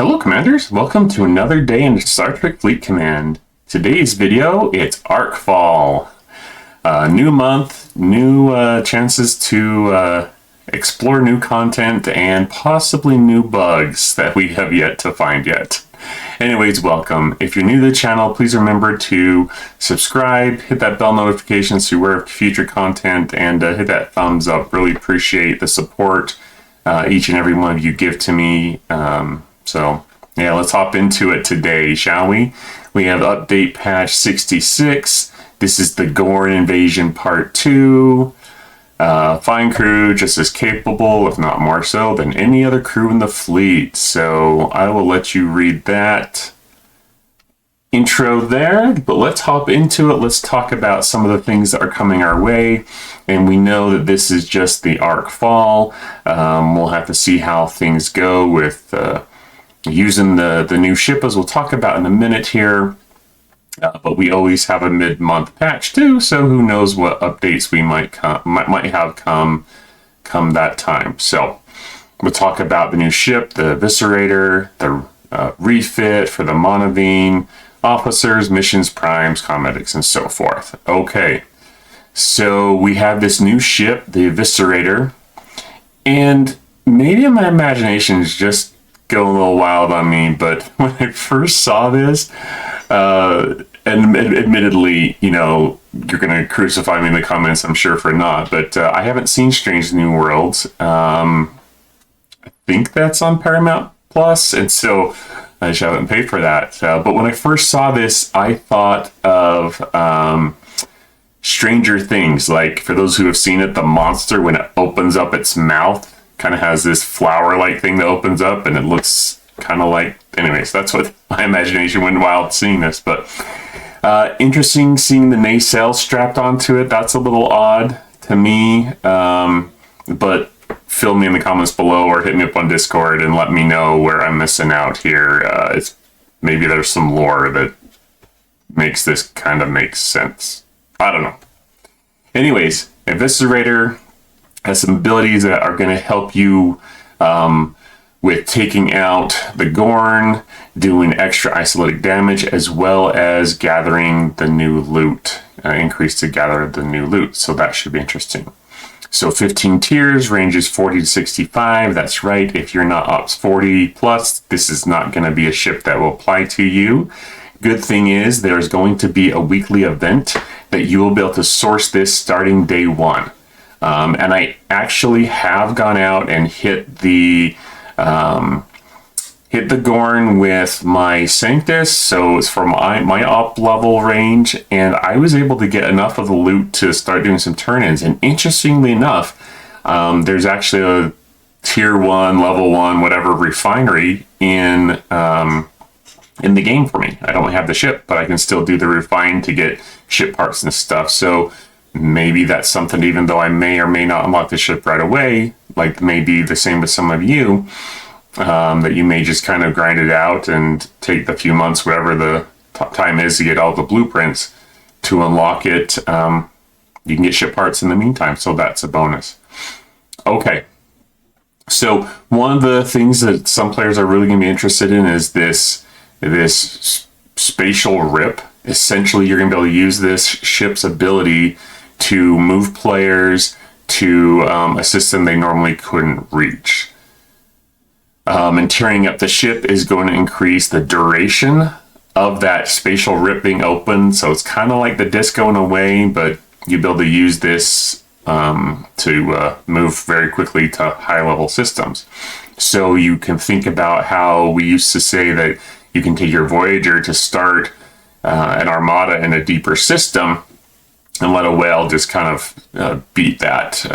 Hello Commanders, welcome to another day in Star Trek Fleet Command. Today's video, it's Arcfall. New month, new chances to explore new content and possibly new bugs that we have yet to find yet. Anyways, welcome. If you're new to the channel, please remember to subscribe, hit that bell notification so you're aware of future content, and hit that thumbs up. Really appreciate the support each and every one of you give to me. So yeah, let's hop into it today, shall we? We have update patch 66. This is the Gorn invasion part 2. Fine crew, just as capable, if not more so, than any other crew in the fleet. So I will let you read that intro there, but let's hop into it. Let's talk about some of the things that are coming our way. And we know that this is just the Arcfall. We'll have to see how things go with using the new ship, as we'll talk about in a minute here. But we always have a mid-month patch too, so who knows what updates we might have come that time. So we'll talk about the new ship, the Eviscerator, the refit for the Monavine, officers, missions, primes, cosmetics, and so forth. Okay, so we have this new ship, the Eviscerator, and maybe my imagination is just going a little wild on me, but when I first saw this, and admittedly, you know, you're going to crucify me in the comments, I'm sure, for not, but I haven't seen Strange New Worlds. I think that's on Paramount Plus, and so I just haven't paid for that. But when I first saw this, I thought of Stranger Things. Like, for those who have seen it, the monster, when it opens up its mouth, kind of has this flower-like thing that opens up, and it looks kind of like, anyways, that's what my imagination went wild seeing this. But interesting seeing the nacelle strapped onto it. That's a little odd to me, but fill me in the comments below or hit me up on Discord and let me know where I'm missing out here. It's maybe there's some lore that makes this kind of make sense. I don't know. Anyways, Eviscerator has some abilities that are going to help you with taking out the Gorn, doing extra isolated damage, as well as gathering the new loot, increase to gather the new loot. So that should be interesting. So 15 tiers, ranges 40 to 65. That's right. If you're not Ops 40 plus, this is not going to be a ship that will apply to you. Good thing is there's going to be a weekly event that you will be able to source this starting day one. And I actually have gone out and hit the Gorn with my Sanctus, so it's from my up level range, and I was able to get enough of the loot to start doing some turn-ins. And interestingly enough, there's actually a tier 1, level 1, whatever refinery in the game for me. I don't have the ship, but I can still do the refine to get ship parts and stuff. So maybe that's something, even though I may or may not unlock the ship right away, like maybe the same with some of you, that you may just kind of grind it out and take the few months, whatever the time is, to get all the blueprints to unlock it. You can get ship parts in the meantime, so that's a bonus. Okay, so one of the things that some players are really going to be interested in is this Spatial Rip. Essentially, you're going to be able to use this ship's ability to move players to a system they normally couldn't reach. And tearing up the ship is going to increase the duration of that spatial rip being open. So it's kind of like the disco in a way, but you'll be able to use this to move very quickly to high-level systems. So you can think about how we used to say that you can take your Voyager to start an armada in a deeper system and let a whale just kind of beat that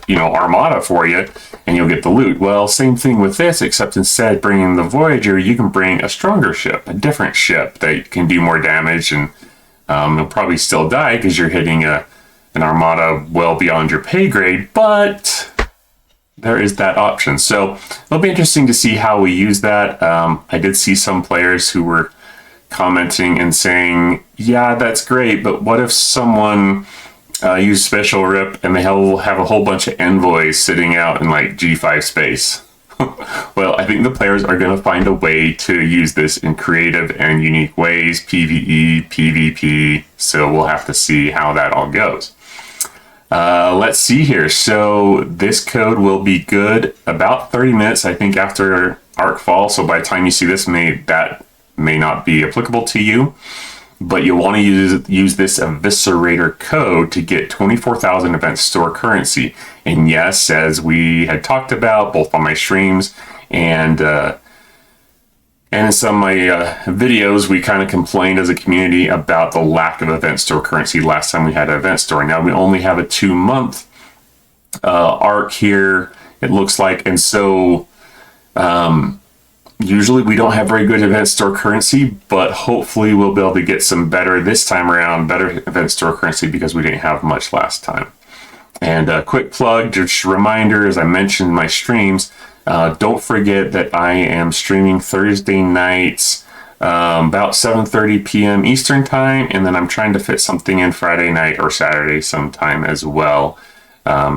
armada for you, and you'll get the loot. Well, same thing with this, except instead of bringing the Voyager, you can bring a stronger ship, a different ship that can do more damage, and you'll probably still die because you're hitting an armada well beyond your pay grade, but there is that option. So it'll be interesting to see how we use that. I did see some players who were commenting and saying, yeah, that's great, but what if someone use Spatial Rip and they have a whole bunch of envoys sitting out in like G5 space? Well, I think the players are going to find a way to use this in creative and unique ways, PvE, PvP, so we'll have to see how that all goes. Let's see here. So this code will be good about 30 minutes, I think, after Arcfall. So by the time you see this, that may not be applicable to you. But you'll want to use this Eviscerator code to get 24,000 event store currency. And yes, as we had talked about both on my streams and in some of my videos, we kind of complained as a community about the lack of event store currency last time we had an event store. Now we only have a 2-month arc here, it looks like. And so usually we don't have very good event store currency, but hopefully we'll be able to get some better this time around, better event store currency, because we didn't have much last time. And a quick plug, just a reminder, as I mentioned in my streams, don't forget that I am streaming Thursday nights about 7:30 p.m. Eastern time, and then I'm trying to fit something in Friday night or Saturday sometime as well.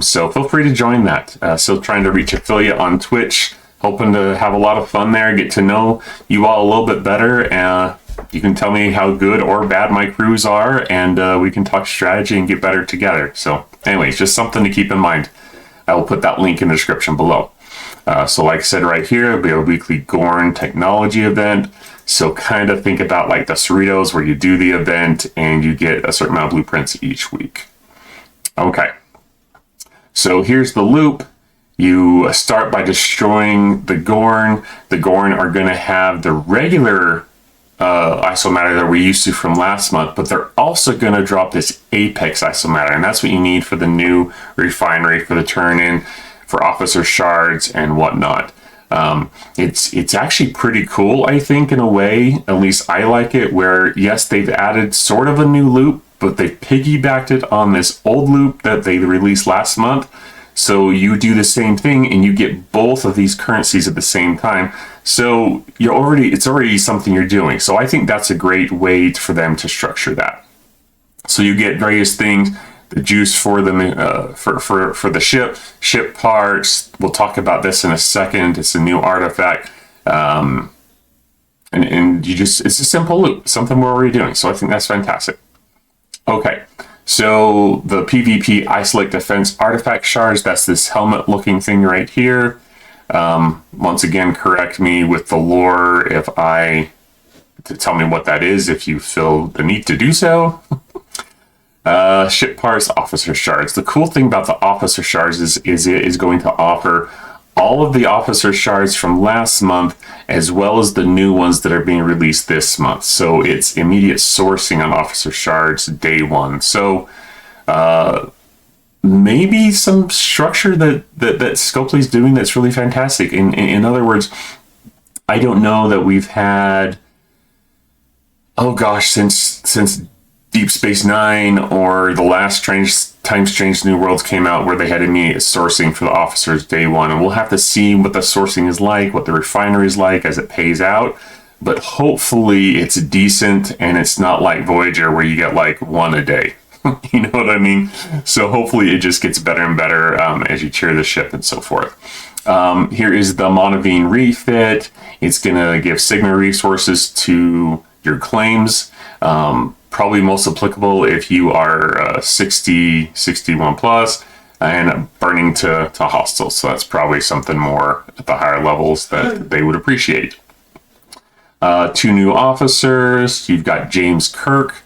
So feel free to join that. Still trying to reach affiliate on Twitch, hoping to have a lot of fun there, get to know you all a little bit better. You can tell me how good or bad my crews are, and we can talk strategy and get better together. So anyways, just something to keep in mind. I will put that link in the description below. So like I said right here, it'll be a weekly Gorn technology event. So kind of think about like the Cerritos, where you do the event and you get a certain amount of blueprints each week. Okay, so here's the loop. You start by destroying the Gorn. The Gorn are going to have the regular isomatter that we're used to from last month, but they're also going to drop this Apex isomatter, and that's what you need for the new refinery, for the turn-in, for officer shards and whatnot. It's actually pretty cool, I think, in a way. At least I like it, where yes, they've added sort of a new loop, but they piggybacked it on this old loop that they released last month. So you do the same thing and you get both of these currencies at the same time. So it's already something you're doing. So I think that's a great way for them to structure that. So you get various things, the juice for the for the ship parts. We'll talk about this in a second. It's a new artifact. And it's a simple loop, something we're already doing. So I think that's fantastic. Okay. So the PvP Isolate Defense Artifact Shards, that's this helmet looking thing right here. Once again, correct me with the lore to tell me what that is if you feel the need to do so. Ship parts, officer shards. The cool thing about the officer shards is it is going to offer all of the officer shards from last month, as well as the new ones that are being released this month. So it's immediate sourcing on officer shards day one. So maybe some structure that Scopely's doing that's really fantastic. In other words, I don't know that we've had, oh gosh, since Deep Space Nine or the last Strange New Worlds came out, where they had immediate sourcing for the officers day one. And we'll have to see what the sourcing is like, what the refinery is like as it pays out. But hopefully it's decent and it's not like Voyager where you get like one a day. You know what I mean? So hopefully it just gets better and better as you cheer the ship and so forth. Here is the Monavine refit. It's going to give Sigma resources to your claims. Probably most applicable if you are 60, 61 plus and burning to hostiles. So that's probably something more at the higher levels that they would appreciate. 2 new officers. You've got James Kirk.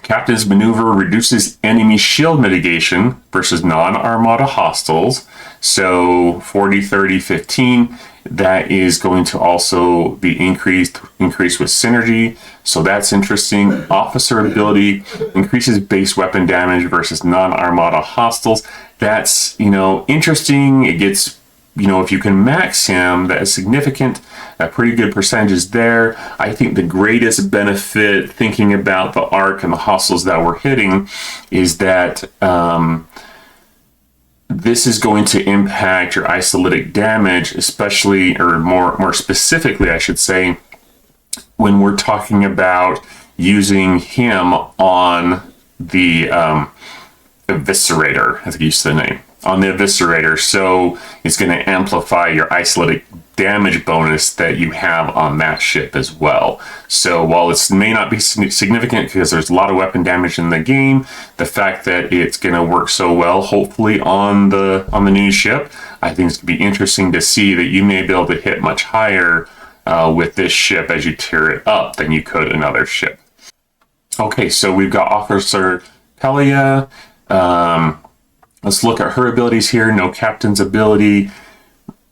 Captain's Maneuver reduces enemy shield mitigation versus non-armada hostiles. So 40, 30, 15. That is going to also be increased with synergy. So that's interesting. Officer ability increases base weapon damage versus non-armada hostiles. That's, interesting. It gets, if you can max him, that is significant. A pretty good percentage is there. I think the greatest benefit, thinking about the arc and the hostiles that we're hitting, is that this is going to impact your isolytic damage, especially, or more specifically, I should say, when we're talking about using him on the Eviscerator, I think you used the name, on the Eviscerator. So it's going to amplify your isolated damage bonus that you have on that ship as well. So while it may not be significant because there's a lot of weapon damage in the game, the fact that it's going to work so well, hopefully on the new ship, I think it's going to be interesting to see that you may be able to hit much higher with this ship as you tear it up than you could another ship. Okay, so we've got Officerelia. Let's look at her abilities here. No captain's ability,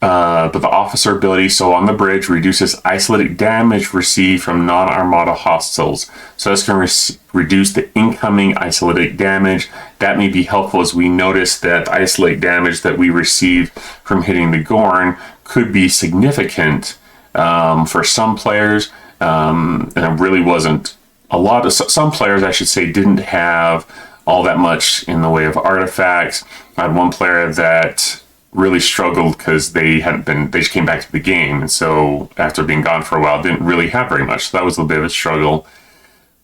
but the officer ability. So on the bridge, reduces isolated damage received from non-armada hostiles. So that's going to reduce the incoming isolated damage. That may be helpful as we notice that isolated damage that we receive from hitting the Gorn could be significant for some players, and it really wasn't. Some players, I should say, didn't have all that much in the way of artifacts. I had one player that really struggled because they just came back to the game, and so after being gone for a while, didn't really have very much. So that was a bit of a struggle.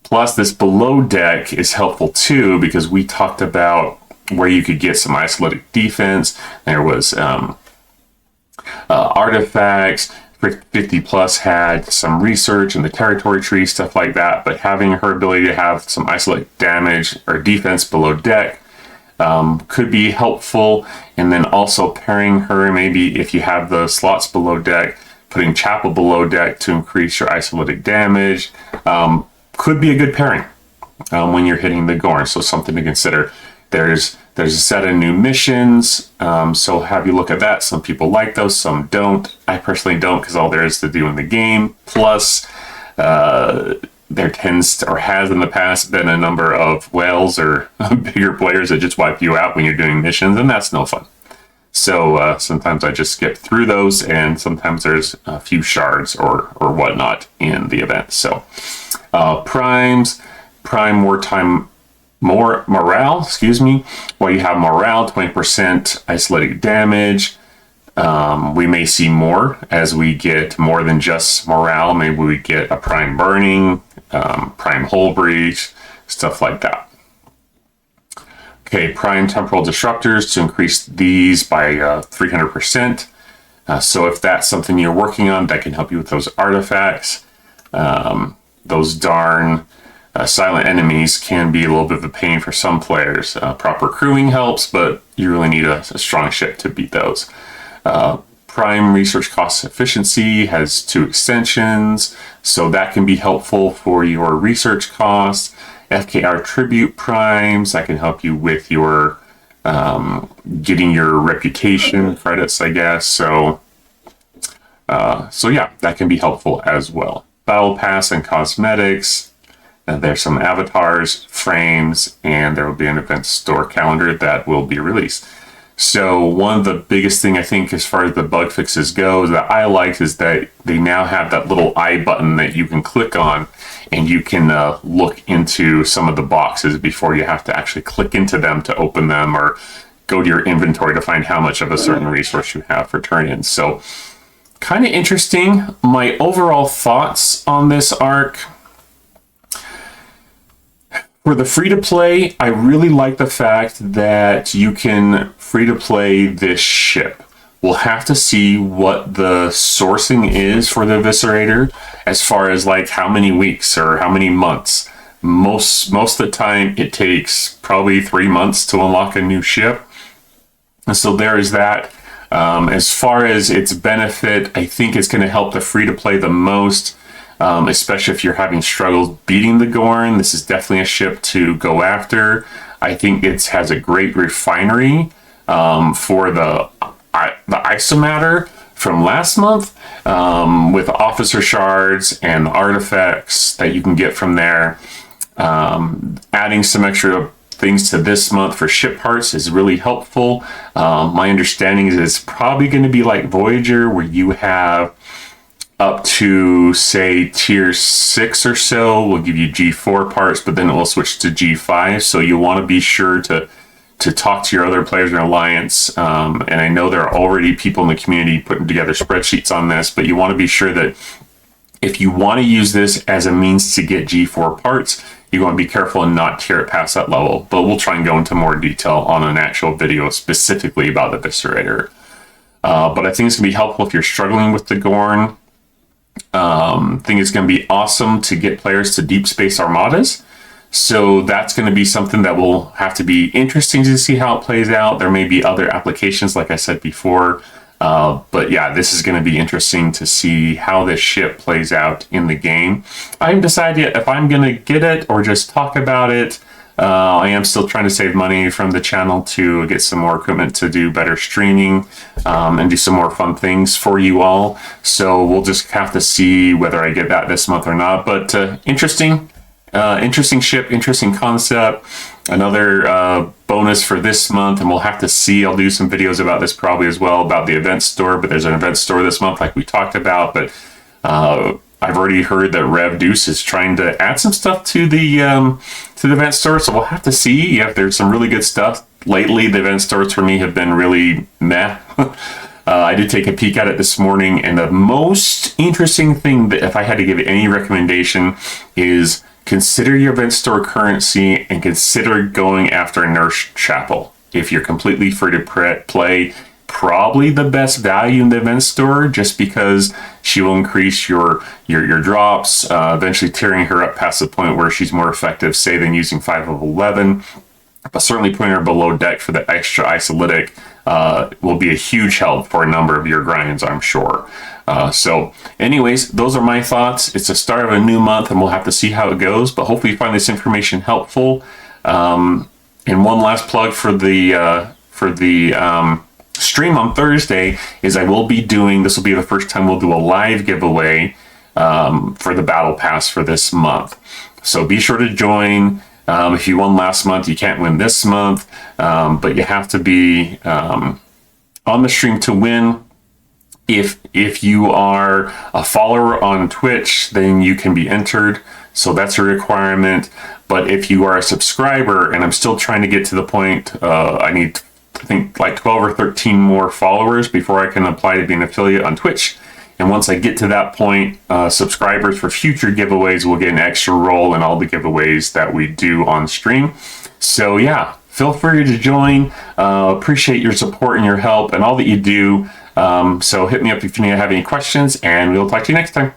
Plus, this below deck is helpful too because we talked about where you could get some isolated defense. There was artifacts. 50 plus had some research in the territory tree, stuff like that, but having her ability to have some isolated damage or defense below deck could be helpful. And then also pairing her, maybe if you have the slots below deck, putting Chapel below deck to increase your isolated damage could be a good pairing when you're hitting the Gorn. So something to consider. There's a set of new missions, so have you look at that. Some people like those, some don't. I personally don't because all there is to do in the game. Plus, there tends to, or has in the past been a number of whales or bigger players that just wipe you out when you're doing missions, and that's no fun. So sometimes I just skip through those, and sometimes there's a few shards or whatnot in the event. So prime wartime. More morale, Well, you have morale, 20% isolated damage. We may see more as we get more than just morale. Maybe we get a prime burning, prime hull breach, stuff like that. Okay, prime temporal disruptors to increase these by 300%. So if that's something you're working on, that can help you with those artifacts. Those darn silent enemies can be a little bit of a pain for some players. Proper crewing helps, but you really need a strong ship to beat those. Prime research cost efficiency has 2 extensions, so that can be helpful for your research costs. FKR tribute primes, that can help you with your getting your reputation credits, I guess. So yeah, that can be helpful as well. Battle pass and cosmetics. There's some avatars, frames, and there will be an event store calendar that will be released. So one of the biggest thing I think as far as the bug fixes goes that I like is that they now have that little I button that you can click on, and you can look into some of the boxes before you have to actually click into them to open them or go to your inventory to find how much of a certain resource you have for turn-ins. So kind of interesting. My overall thoughts on this arc. For the free-to-play, I really like the fact that you can free-to-play this ship. We'll have to see what the sourcing is for the Eviscerator as far as like how many weeks or how many months. Most of the time, it takes probably 3 months to unlock a new ship. And so there is that. As far as its benefit, I think it's going to help the free-to-play the most. Especially if you're having struggles beating the Gorn. This is definitely a ship to go after. I think it has a great refinery for the isomatter from last month with officer shards and the artifacts that you can get from there. Adding some extra things to this month for ship parts is really helpful. My understanding is it's probably going to be like Voyager, where you have up to, say, tier 6 or so will give you G4 parts, but then it will switch to G5. So you want to be sure to talk to your other players in Alliance. And I know there are already people in the community putting together spreadsheets on this, but you want to be sure that if you want to use this as a means to get G4 parts, you want to be careful and not tear it past that level. But we'll try and go into more detail on an actual video specifically about the Eviscerator. But I think it's going to be helpful if you're struggling with the Gorn. I think it's going to be awesome to get players to Deep Space Armadas. So that's going to be something that will have to be interesting to see how it plays out. There may be other applications, like I said before. But yeah, this is going to be interesting to see how this ship plays out in the game. I haven't decided yet if I'm going to get it or just talk about it. I am still trying to save money from the channel to get some more equipment to do better streaming and do some more fun things for you all. So we'll just have to see whether I get that this month or not. But interesting ship, interesting concept. Another bonus for this month, and we'll have to see. I'll do some videos about this probably as well, about the event store, but there's an event store this month like we talked about. But I've already heard that Rev Deuce is trying to add some stuff to the event store, so we'll have to see. Yeah, there's some really good stuff. Lately, the event stores for me have been really meh. I did take a peek at it this morning, and the most interesting thing that if I had to give it any recommendation is consider your event store currency and consider going after Nurse Chapel. If you're completely free to play, probably the best value in the event store, just because she will increase your drops, eventually tearing her up past the point where she's more effective, say, than using 5 of 11. But certainly putting her below deck for the extra isolytic will be a huge help for a number of your grinds, I'm sure. So anyways, those are my thoughts. It's the start of a new month, and we'll have to see how it goes, but hopefully you find this information helpful. And one last plug for the stream on Thursday is I will be doing, this will be the first time we'll do a live giveaway for the Battle Pass for this month. So be sure to join. If you won last month, you can't win this month, but you have to be on the stream to win. If you are a follower on Twitch, then you can be entered. So that's a requirement. But if you are a subscriber, and I'm still trying to get to the point, I need, I think, like 12 or 13 more followers before I can apply to be an affiliate on Twitch. And once I get to that point, subscribers for future giveaways will get an extra role in all the giveaways that we do on stream. So yeah, feel free to join. Appreciate your support and your help and all that you do. So hit me up if you have any questions, and we'll talk to you next time.